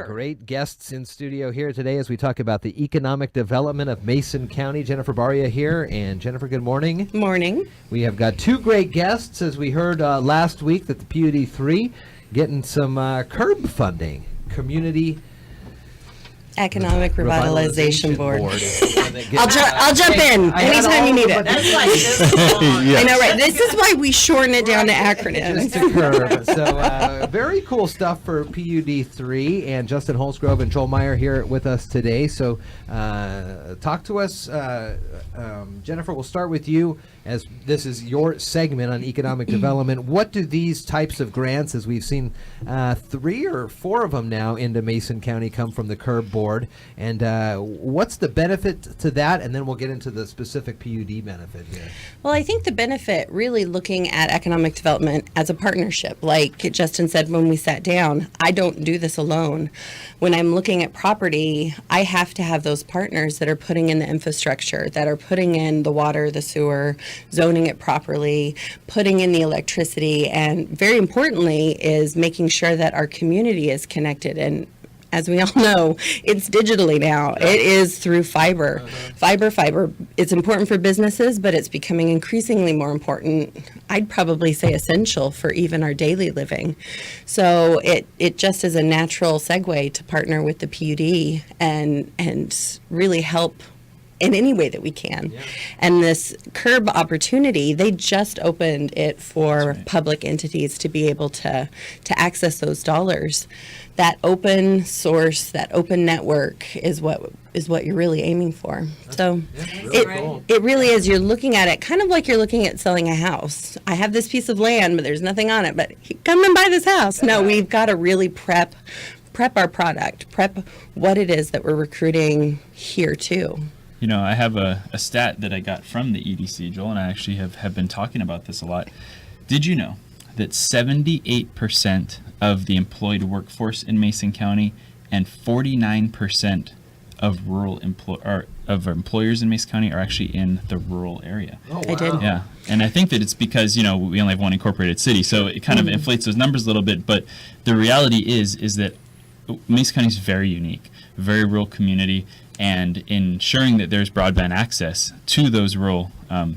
Great guests in studio here today as we talk about the economic development of Mason County. Jennifer Baria here. And Jennifer, good morning. Morning. We have got two great guests, as we heard last week, that the PUD 3 getting some CERB funding, Community Economic Revitalization Board. I'll jump in anytime you need it. That's like this long. Yes. I know, right? This is why we shorten it down to acronyms. Just a curve. So very cool stuff for PUD 3, and Justin Holzgrove and Joel Myer here with us today. So talk to us, Jennifer. We'll start with you, as this is your segment on economic development. What do these types of grants, as we've seen 3 or 4 of them now into Mason County, come from the CERB board? And what's the benefit to that? And then we'll get into the specific PUD benefit here. Well, I think the benefit, really looking at economic development as a partnership, like Justin said when we sat down, I don't do this alone. When I'm looking at property, I have to have those partners that are putting in the infrastructure, that are putting in the water, the sewer, zoning it properly, putting in the electricity, and very importantly is making sure that our community is connected. And as we all know, it's digitally now. It is through fiber. Fiber. It's important for businesses, but it's becoming increasingly more important. I'd probably say essential for even our daily living. So it just is a natural segue to partner with the PUD and really help in any way that we can. Yeah. And this CERB opportunity, they just opened it for public entities to be able to access those dollars. That open source, that open network is what you're really aiming for. So it really is. You're looking at it kind of like you're looking at selling a house. I have this piece of land, but there's nothing on it. But come and buy this house. No, we've got to really prep our product, prep what it is that we're recruiting here too. You know, I have a stat that I got from the EDC, Joel, and I actually have been talking about this a lot. Did you know that 78% of the employed workforce in Mason County and 49% of employers in Mason County are actually in the rural area? Oh, wow. I did. Yeah, and I think that it's because, you know, we only have one incorporated city, so it kind of inflates those numbers a little bit, but the reality is that Mason County is very unique, very rural community, and ensuring that there's broadband access to those rural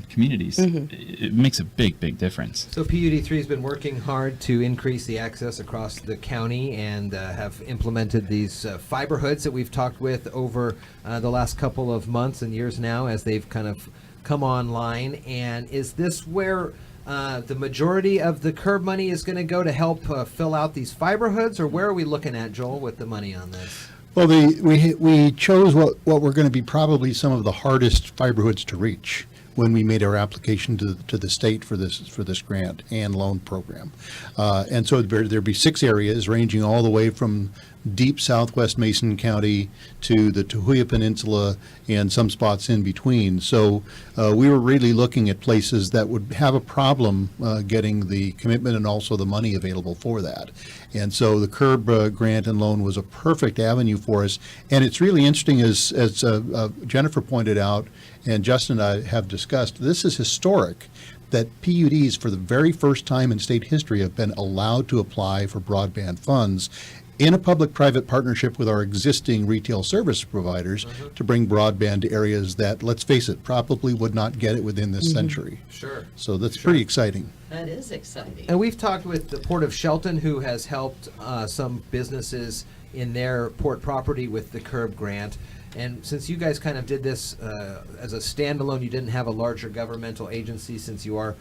communities, it makes a big difference. So PUD 3 has been working hard to increase the access across the county and have implemented these fiber hoods that we've talked with over the last couple of months and years now as they've kind of come online. And is this where the majority of the CERB money is going to go to help fill out these fiber hoods, or where are we looking at, Joel, with the money on this? Well, we chose what were going to be probably some of the hardest fiber hoods to reach when we made our application to the state for this grant and loan program. And so there'd be 6 areas ranging all the way from deep southwest Mason County to the Tahuya Peninsula and some spots in between. So we were really looking at places that would have a problem getting the commitment and also the money available for that. And so the CERB grant and loan was a perfect avenue for us. And it's really interesting, as Jennifer pointed out and Justin and I have discussed, this is historic, that PUDs for the very first time in state history have been allowed to apply for broadband funds in a public-private partnership with our existing retail service providers to bring broadband to areas that, let's face it, probably would not get it within this century. Sure. So that's pretty exciting. That is exciting. And we've talked with the Port of Shelton, who has helped some businesses in their port property with the CERB grant. And since you guys kind of did this as a standalone, you didn't have a larger governmental agency, since you are,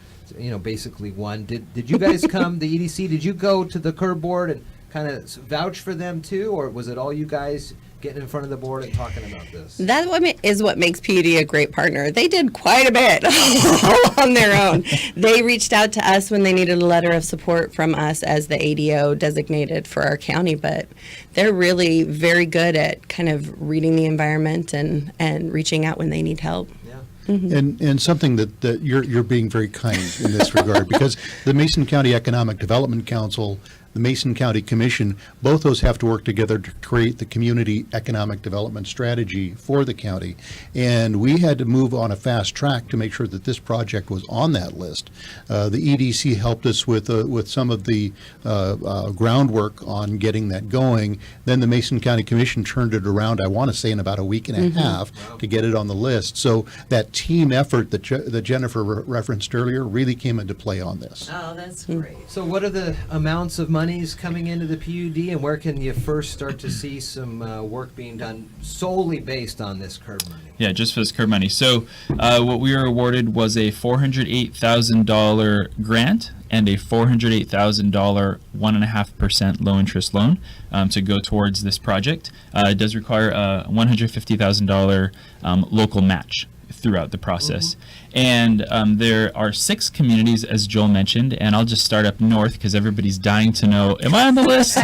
basically one. Did you guys come, the EDC, did you go to the CERB board and kind of vouch for them too, or was it all you guys getting in front of the board and talking about this? That is what makes PUD a great partner. They did quite a bit all on their own. They reached out to us when they needed a letter of support from us as the ADO designated for our county, but they're really very good at kind of reading the environment and reaching out when they need help. And something that you're being very kind in this regard, because the Mason County Economic Development Council the Mason County Commission, both those have to work together to create the community economic development strategy for the county. And we had to move on a fast track to make sure that this project was on that list. The EDC helped us with some of the groundwork on getting that going. Then the Mason County Commission turned it around, I want to say, in about a week and a half to get it on the list. So that team effort that Jennifer referenced earlier really came into play on this. Oh, that's great. So what are the amounts of monies coming into the PUD, and where can you first start to see some work being done solely based on this CERB money? Yeah, just for this CERB money. So what we were awarded was a $408,000 grant and a $408,000 1.5% low interest loan to go towards this project. It does require a $150,000 local match throughout the process. And there are 6 communities, as Joel mentioned, and I'll just start up north because everybody's dying to know, am I on the list? So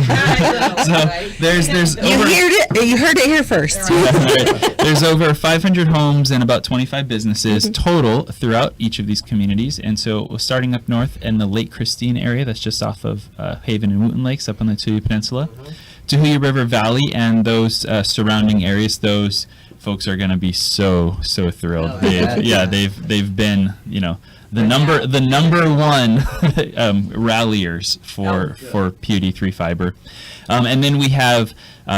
there's You heard it here first. Right. There's over 500 homes and about 25 businesses total throughout each of these communities. And so we're starting up north in the Lake Christine area, that's just off of Haven and Wooten Lakes up on the Tuya Peninsula. Tahuya River Valley and those surrounding areas, those folks are going to be so thrilled. Oh, They've been, the number one ralliers for PUD 3 fiber. And then we have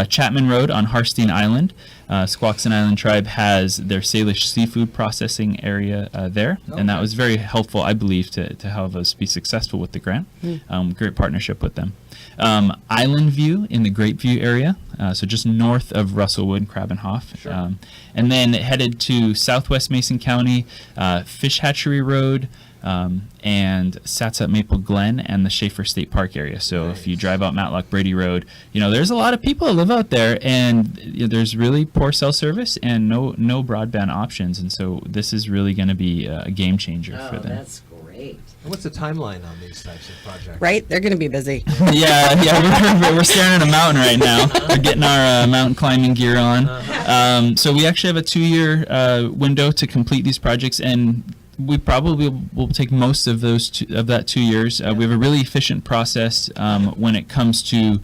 Chapman Road on Harstein Island. Squaxin Island Tribe has their Salish seafood processing area there, and that was very helpful, I believe, to have us be successful with the grant. Great partnership with them. Island View in the Great View area, so just north of Russellwood, Krabbenhof. Sure. And then headed to southwest Mason County, Fish Hatchery Road, and Satsat Maple Glen and the Schaefer State Park area. So if you drive out Matlock Brady Road, there's a lot of people that live out there, and there's really poor cell service and no broadband options. And so this is really going to be a game changer for them. That's great. And what's the timeline on these types of projects? Right? They're going to be busy. Yeah, we're staring at a mountain right now. We're getting our mountain climbing gear on. So we actually have a 2-year window to complete these projects, and we probably will take most of that 2 years. We have a really efficient process when it comes to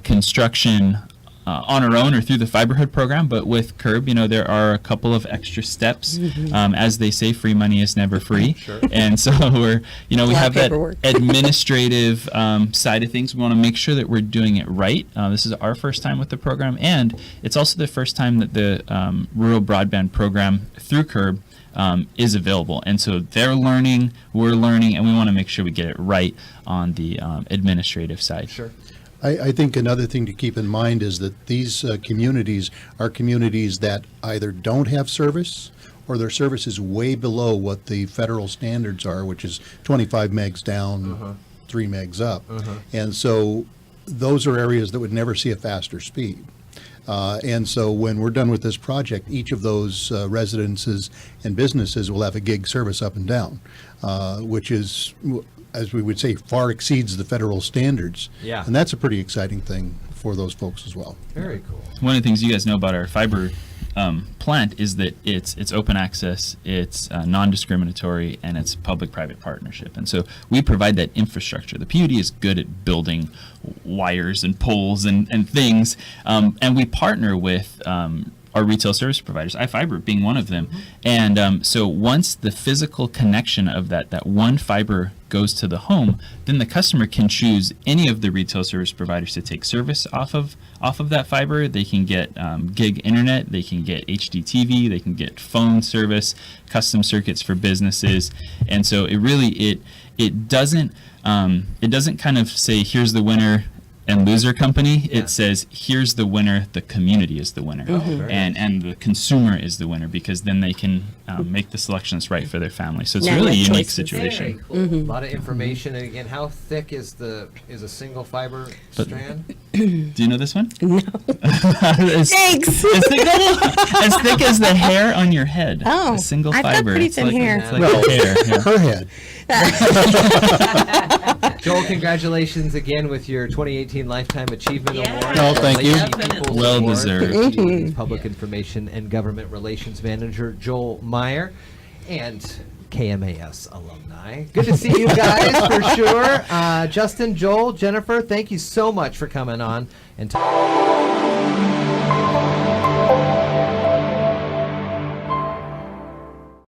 construction on our own or through the Fiberhood program, but with CERB, there are a couple of extra steps. As they say, free money is never free. Sure. And so we have that paperwork. administrative side of things. We want to make sure that we're doing it right. This is our first time with the program, and it's also the first time that the rural broadband program through CERB is available. And so they're learning, we're learning, and we want to make sure we get it right on the administrative side. Sure. I think another thing to keep in mind is that these communities are communities that either don't have service or their service is way below what the federal standards are, which is 25 megs down, 3 megs up. And so those are areas that would never see a faster speed. And so when we're done with this project, each of those residences and businesses will have a gig service up and down, which is, as we would say, far exceeds the federal standards. Yeah. And that's a pretty exciting thing for those folks as well. Very cool. One of the things you guys know about our fiber plant is that it's open access, it's non-discriminatory, and it's public-private partnership. And so we provide that infrastructure. The PUD is good at building wires and poles and things, and we partner with our retail service providers, iFiber being one of them. And so once the physical connection of that one fiber goes to the home, then the customer can choose any of the retail service providers to take service off of that fiber. They can get gig internet, they can get HD TV, they can get phone service, custom circuits for businesses. And so it doesn't kind of say, here's the winner and loser company. Yeah. It says, here's the winner, the community is the winner, and the consumer is the winner, because then they can make the selection that's right for their family. So it's Yeah, really a like unique choices. situation. Very cool. A lot of information. And again, how thick is a single fiber strand? Do you know this one? No. It's Thanks. as thick as the hair on your head. Oh, a single I've got fiber. pretty It's thin like, hair. It's like hair. Yeah. Her head. Joel, congratulations again with your 2018 Lifetime Achievement Yeah. Award. Oh, thank you. Definitely. Well deserved. PUD's Public Information and Government Relations Manager, Joel Myer. And KMAS alumni. Good to see you guys for sure. Justin, Joel, Jennifer, thank you so much for coming on and